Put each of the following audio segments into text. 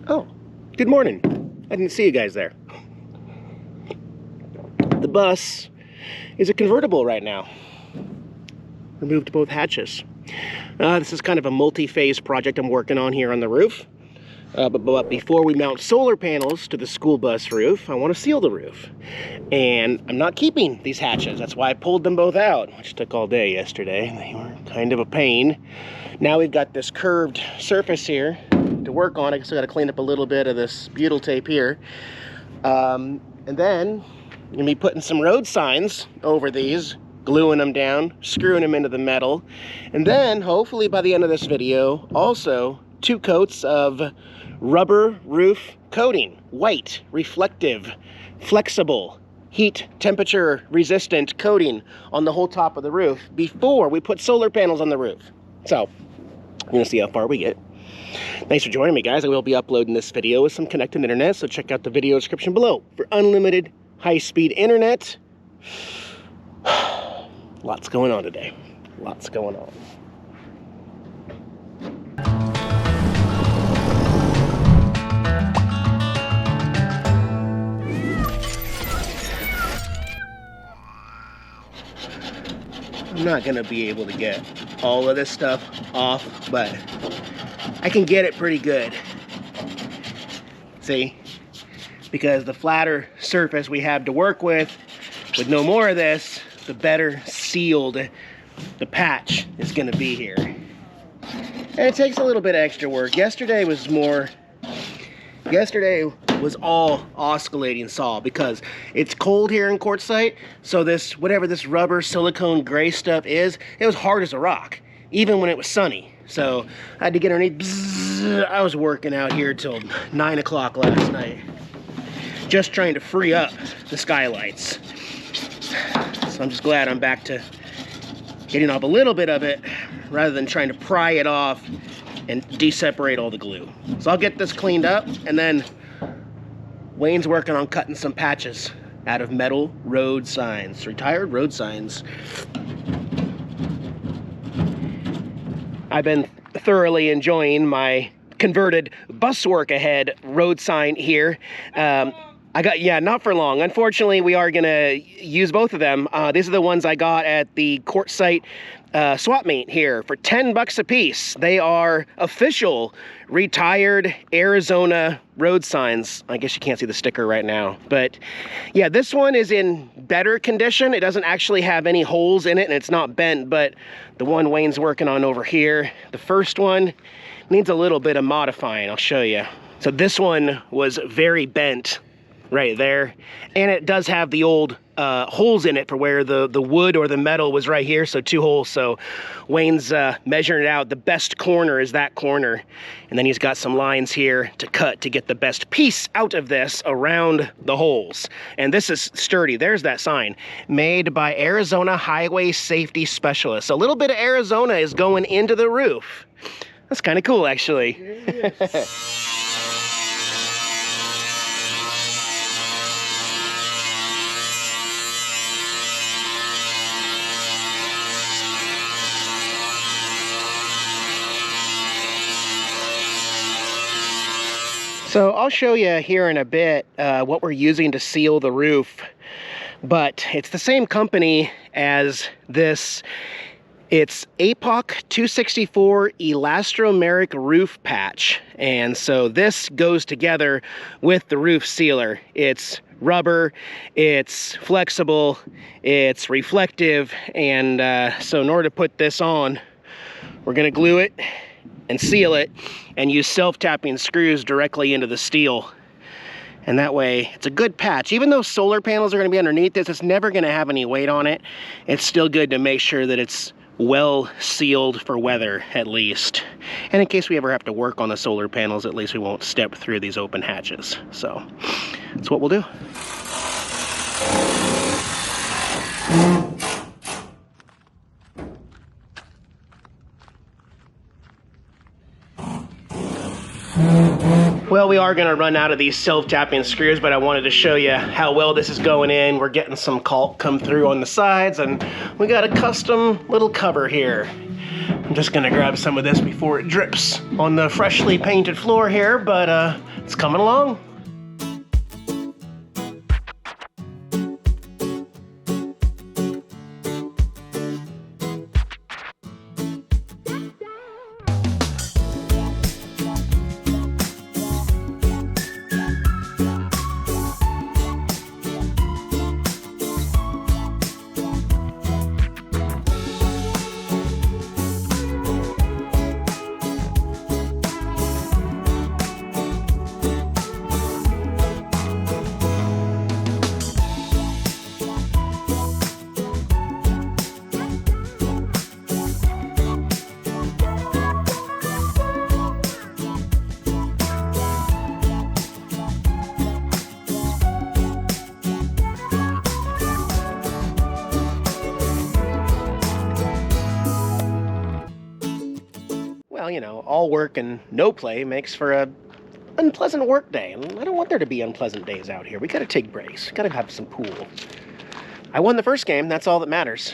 Oh, good morning. I didn't see you guys there. The bus is a convertible right now. Removed both hatches. This is kind of a multi-phase project I'm working on here on the roof. But before we mount solar panels to the school bus roof, I want to seal the roof. And I'm not keeping these hatches. That's why I pulled them both out, which took all day yesterday. They were kind of a pain. Now we've got this curved surface here to work on. I guess I got to clean up a little bit of this butyl tape here. And then I'm going to be putting some road signs over these, gluing them down, screwing them into the metal. And then, hopefully by the end of this video, also 2 coats of rubber roof coating. White, reflective, flexible, heat, temperature resistant coating on the whole top of the roof before we put solar panels on the roof. So, we're going to see how far we get. Thanks for joining me, guys. I will be uploading this video with some connected internet, so check out the video description below for unlimited high-speed internet. Lots going on today. Lots going on. I'm not gonna be able to get all of this stuff off, but I can get it pretty good. See? Because the flatter surface we have to work with no more of this, the better sealed the patch is gonna be here. And it takes a little bit of extra work. Yesterday was all oscillating saw because it's cold here in Quartzsite, so this, whatever this rubber silicone gray stuff is, it was hard as a rock, even when it was sunny. So I had to get underneath. Bzzz, I was working out here till 9 o'clock last night, just trying to free up the skylights. So I'm just glad I'm back to getting off a little bit of it rather than trying to pry it off and de-separate all the glue. So I'll get this cleaned up, and then Wayne's working on cutting some patches out of metal road signs, retired road signs. I've been thoroughly enjoying my converted bus work ahead road sign here. Not for long. Unfortunately, we are gonna use both of them. These are the ones I got at the Quartzsite swap meet here for 10 bucks a piece. They are official retired Arizona road signs. I guess you can't see the sticker right now, but yeah, this one is in better condition. It doesn't actually have any holes in it and it's not bent, but the one Wayne's working on over here, the first one, needs a little bit of modifying. I'll show you. So this one was very bent right there, and it does have the old holes in it for where the wood or the metal was right here, so 2 holes. So Wayne's measuring it out. The best corner is that corner, and then he's got some lines here to cut to get the best piece out of this around the holes. And this is sturdy. There's that sign, made by Arizona Highway Safety Specialists. A little bit of Arizona is going into the roof. That's kind of cool, actually. So I'll show you here in a bit what we're using to seal the roof, but it's the same company as this. It's APOC 264 elastomeric roof patch, and so this goes together with the roof sealer. It's rubber, it's flexible, it's reflective, and so in order to put this on, we're going to glue it and seal it and use self-tapping screws directly into the steel. And that way, it's a good patch. Even though solar panels are going to be underneath this, it's never going to have any weight on it. It's still good to make sure that it's well sealed for weather, at least. And in case we ever have to work on the solar panels, at least we won't step through these open hatches. So that's what we'll do. Well, we are going to run out of these self-tapping screws, but I wanted to show you how well this is going in. We're getting some caulk come through on the sides, and we got a custom little cover here. I'm just gonna grab some of this before it drips on the freshly painted floor here, but it's coming along. Well, you know, all work and no play makes for a unpleasant work day. And I don't want there to be unpleasant days out here. We gotta take breaks. Gotta have some pool. I won the first game. That's all that matters.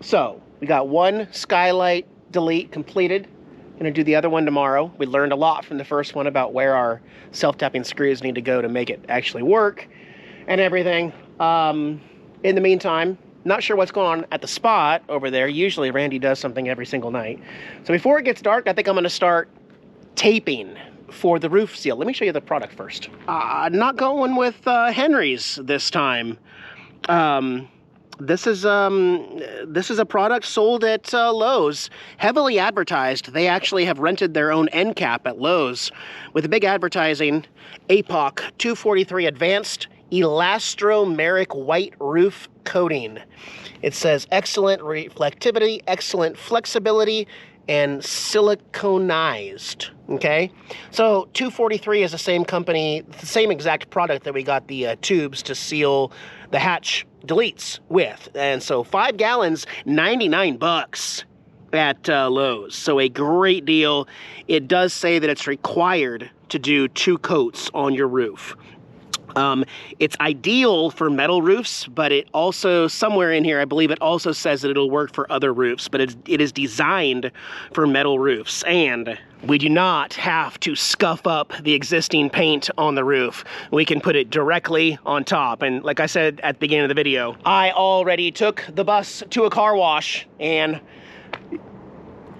So we got one skylight delete completed. Gonna do the other one tomorrow. We learned a lot from the first one about where our self-tapping screws need to go to make it actually work and everything. In the meantime, not sure what's going on at the spot over there. Usually Randy does something every single night. So before it gets dark, I think I'm gonna start taping for the roof seal. Let me show you the product first. Not going with Henry's this time. This is a product sold at Lowe's, heavily advertised. They actually have rented their own end cap at Lowe's with a big advertising, APOC 243 Advanced Elastomeric White Roof Coating. It says excellent reflectivity, excellent flexibility, and siliconized. Okay, so 243 is the same company, the same exact product that we got the tubes to seal the hatch deletes with. And so 5 gallons, 99 bucks at Lowe's. So a great deal. It does say that it's required to do 2 coats on your roof. It's ideal for metal roofs, but it also, somewhere in here, I believe it also says that it'll work for other roofs, but it is designed for metal roofs. And we do not have to scuff up the existing paint on the roof. We can put it directly on top. And like I said at the beginning of the video, I already took the bus to a car wash, and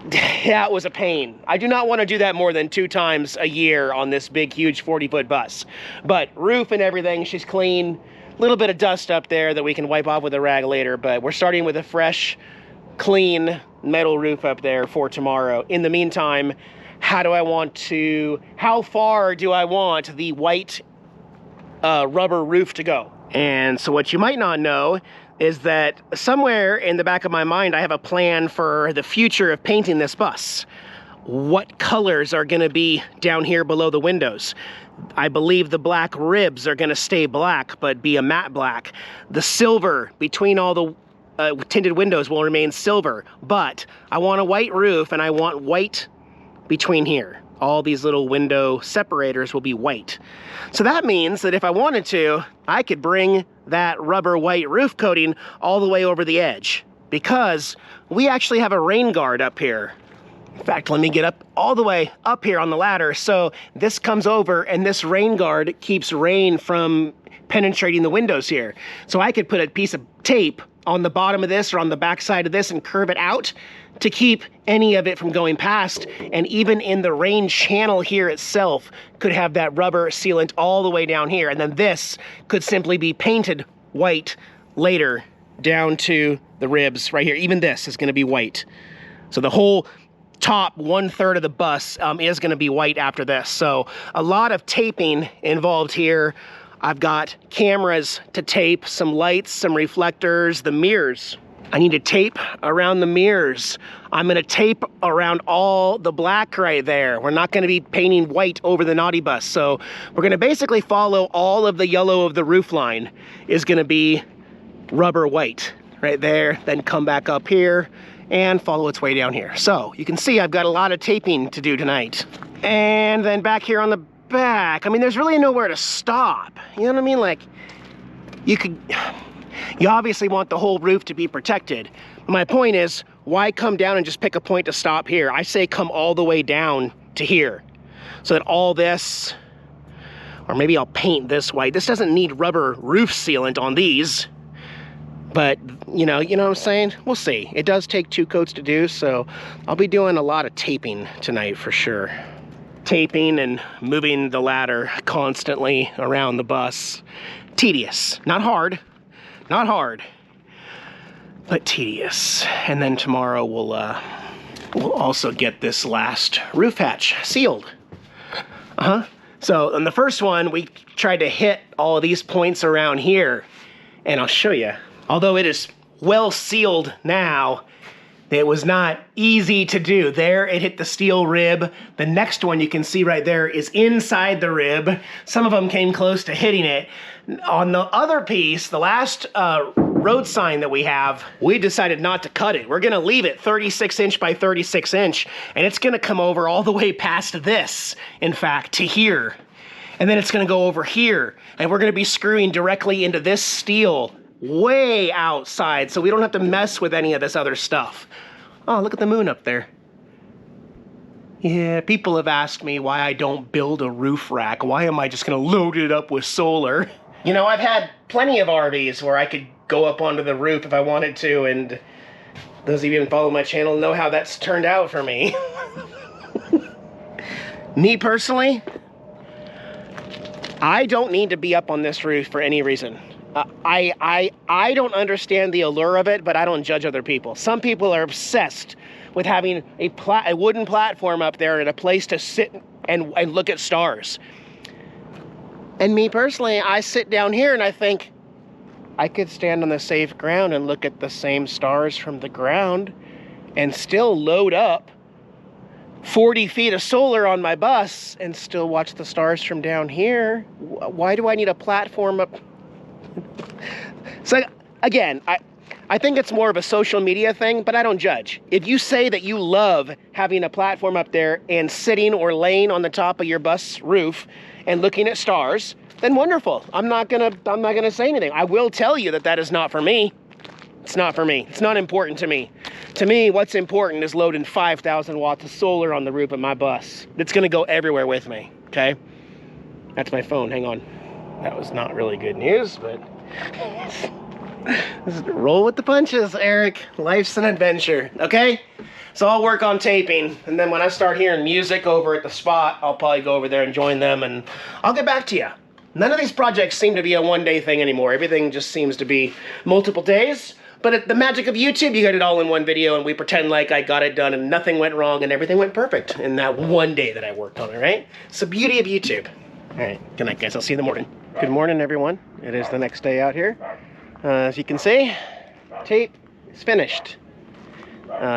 that was a pain. I do not want to do that more than 2 times a year on this big, huge 40-foot bus. But roof and everything, she's clean. A little bit of dust up there that we can wipe off with a rag later, but we're starting with a fresh, clean metal roof up there for tomorrow. In the meantime, how far do I want the white rubber roof to go? And so what you might not know is that somewhere in the back of my mind, I have a plan for the future of painting this bus. What colors are gonna be down here below the windows? I believe the black ribs are gonna stay black, but be a matte black. The silver between all the tinted windows will remain silver, but I want a white roof and I want white between here. All these little window separators will be white. So that means that if I wanted to, I could bring that rubber white roof coating all the way over the edge, because we actually have a rain guard up here. In fact, let me get up all the way up here on the ladder. So this comes over and this rain guard keeps rain from penetrating the windows here. So I could put a piece of tape on the bottom of this or on the back side of this and curve it out to keep any of it from going past. And even in the rain channel here itself could have that rubber sealant all the way down here. And then this could simply be painted white later down to the ribs right here. Even this is gonna be white. So the whole top 1/3 of the bus is gonna be white after this. So a lot of taping involved here. I've got cameras to tape, some lights, some reflectors, the mirrors. I need to tape around the mirrors. I'm gonna tape around all the black right there. We're not gonna be painting white over the naughty bus. So we're gonna basically follow all of the yellow of the roof line is gonna be rubber white right there, then come back up here and follow its way down here. So you can see I've got a lot of taping to do tonight. And then back here on the back, I mean, there's really nowhere to stop. You know what I mean? Like, you could, You obviously want the whole roof to be protected. My point is, why come down and just pick a point to stop here? I say come all the way down to here, so that all this, or maybe I'll paint this white. This doesn't need rubber roof sealant on these, but you know what I'm saying? We'll see. It does take 2 coats to do, so I'll be doing a lot of taping tonight for sure. Taping and moving the ladder constantly around the bus. Tedious, not hard, but tedious. And then tomorrow we'll also get this last roof hatch sealed. So on the first one, we tried to hit all of these points around here, and I'll show you. Although it is well sealed now, it was not easy to do. There, it hit the steel rib. The next one you can see right there is inside the rib. Some of them came close to hitting it. On the other piece, the last road sign that we have, we decided not to cut it. We're gonna leave it 36 inch by 36 inch, and it's gonna come over all the way past this, in fact, to here. And then it's gonna go over here, and we're gonna be screwing directly into this steel way outside, so we don't have to mess with any of this other stuff. Oh, look at the moon up there. Yeah, people have asked me why I don't build a roof rack. Why am I just gonna load it up with solar? You know, I've had plenty of RVs where I could go up onto the roof if I wanted to, and those of you who follow my channel know how that's turned out for me. Me personally, I don't need to be up on this roof for any reason. I don't understand the allure of it, but I don't judge other people. Some people are obsessed with having a wooden platform up there and a place to sit and look at stars. And me personally, I sit down here and I think, I could stand on the safe ground and look at the same stars from the ground and still load up 40 feet of solar on my bus and still watch the stars from down here. Why do I need a platform up? So again, I think it's more of a social media thing, but I don't judge. If you say that you love having a platform up there and sitting or laying on the top of your bus roof and looking at stars, then wonderful. I'm not gonna say anything. I will tell you that that is not for me. It's not for me. It's not important to me. To me, what's important is loading 5,000 watts of solar on the roof of my bus. It's gonna go everywhere with me, okay? That's my phone, hang on. That was not really good news, but roll with the punches, Eric. Life's an adventure, okay? So I'll work on taping, and then when I start hearing music over at the spot, I'll probably go over there and join them, and I'll get back to you. None of these projects seem to be a one-day thing anymore. Everything just seems to be multiple days. But at the magic of YouTube, you get it all in one video, and we pretend like I got it done and nothing went wrong and everything went perfect in that one day that I worked on it, right? It's the beauty of YouTube. All right, good night, guys. I'll see you in the morning. Good morning, everyone. It is the next day out here. As you can see, tape is finished.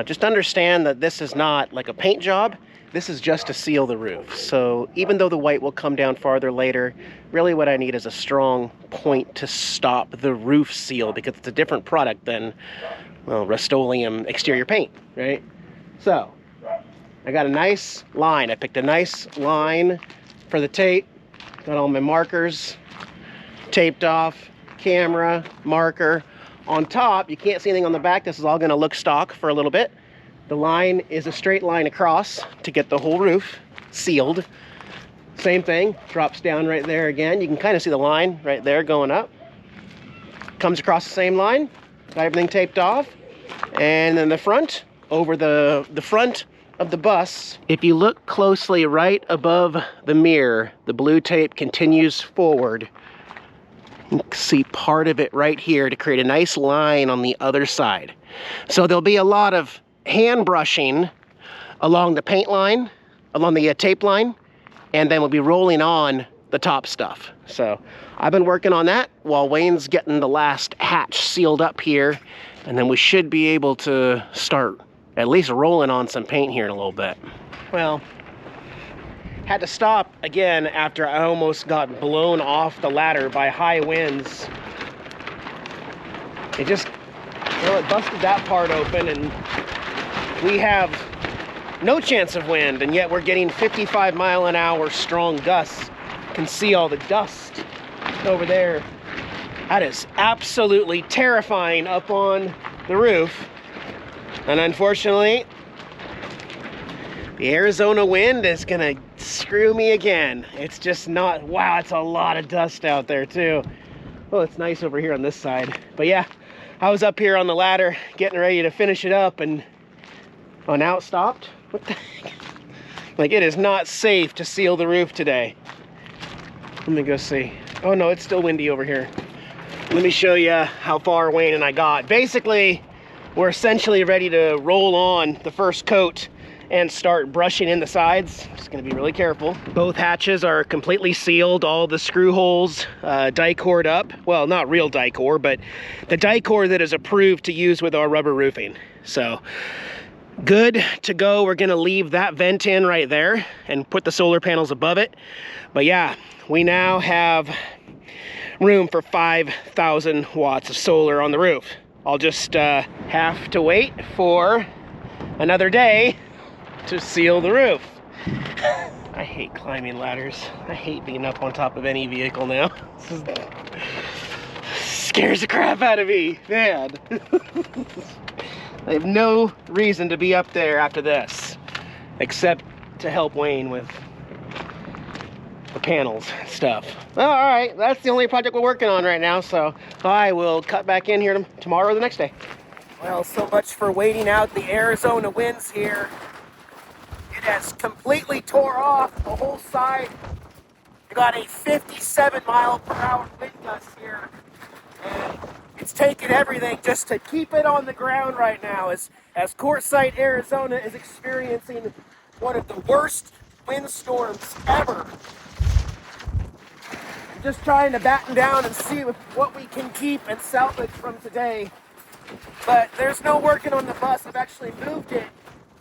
Just understand that this is not like a paint job. This is just to seal the roof. So even though the white will come down farther later, really what I need is a strong point to stop the roof seal, because it's a different product than, well, Rust-Oleum exterior paint, right? So I got a nice line. I picked a nice line for the tape. Got all my markers taped off, camera, marker. On top, you can't see anything on the back. This is all gonna look stock for a little bit. The line is a straight line across to get the whole roof sealed. Same thing, drops down right there again. You can kind of see the line right there going up. Comes across the same line, got everything taped off. And then the front, over the front of the bus, if you look closely right above the mirror, the blue tape continues forward. You can see part of it right here to create a nice line on the other side. So there'll be a lot of hand brushing along the paint line, along the tape line, and then we'll be rolling on the top stuff. So I've been working on that while Wayne's getting the last hatch sealed up here, and then we should be able to start at least rolling on some paint here in a little bit. Well, had to stop again after I almost got blown off the ladder by high winds. It just, well, it busted that part open, and we have no chance of wind, and yet we're getting 55-mile-an-hour strong gusts. You can see all the dust over there That is absolutely terrifying up on the roof. And unfortunately, the Arizona wind is gonna screw me again. It's just not, wow, it's a lot of dust out there too. Oh, it's nice over here on this side. But yeah, I was up here on the ladder getting ready to finish it up and, oh, now it stopped? What the heck? Like, it is not safe to seal the roof today. Let me go see. Oh no, it's still windy over here. Let me show you how far Wayne and I got. Basically, we're essentially ready to roll on the first coat and start brushing in the sides. Just gonna be really careful. Both hatches are completely sealed, all the screw holes die-cored up. Well, not real die-core, but the die-core that is approved to use with our rubber roofing. So, good to go. We're gonna leave that vent in right there and put the solar panels above it. But yeah, we now have room for 5,000 watts of solar on the roof. I'll just have to wait for another day to seal the roof. I hate climbing ladders. I hate being up on top of any vehicle now. Scares the crap out of me, man. I have no reason to be up there after this, except to help Wayne with the panels and stuff. Well, all right, that's the only project we're working on right now, so I will cut back in here tomorrow or the next day. Well, so much for waiting out the Arizona winds here. It has completely tore off the whole side. We got a 57-mile-per-hour wind gust here, and it's taken everything just to keep it on the ground right now, as Quartzsite, Arizona is experiencing one of the worst windstorms ever. I'm just trying to batten down and see what we can keep and salvage from today. But there's no working on the bus. I've actually moved it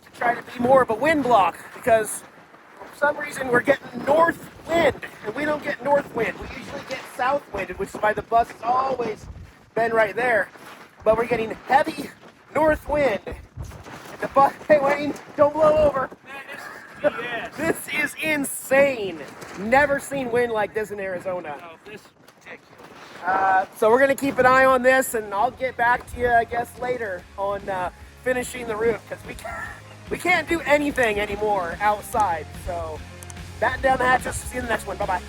to try to be more of a wind block, because for some reason we're getting north wind, and we don't get north wind. We usually get south wind, which is why the bus has always been right there. But we're getting heavy north wind. And the bus, hey Wayne, don't blow over. Man, this is insane. Never seen wind like this in Arizona. Oh, this is ridiculous. So we're gonna keep an eye on this, and I'll get back to you, I guess, later on finishing the roof, because we can't do anything anymore outside. So batten down the hatches. See you in the next one. Bye bye.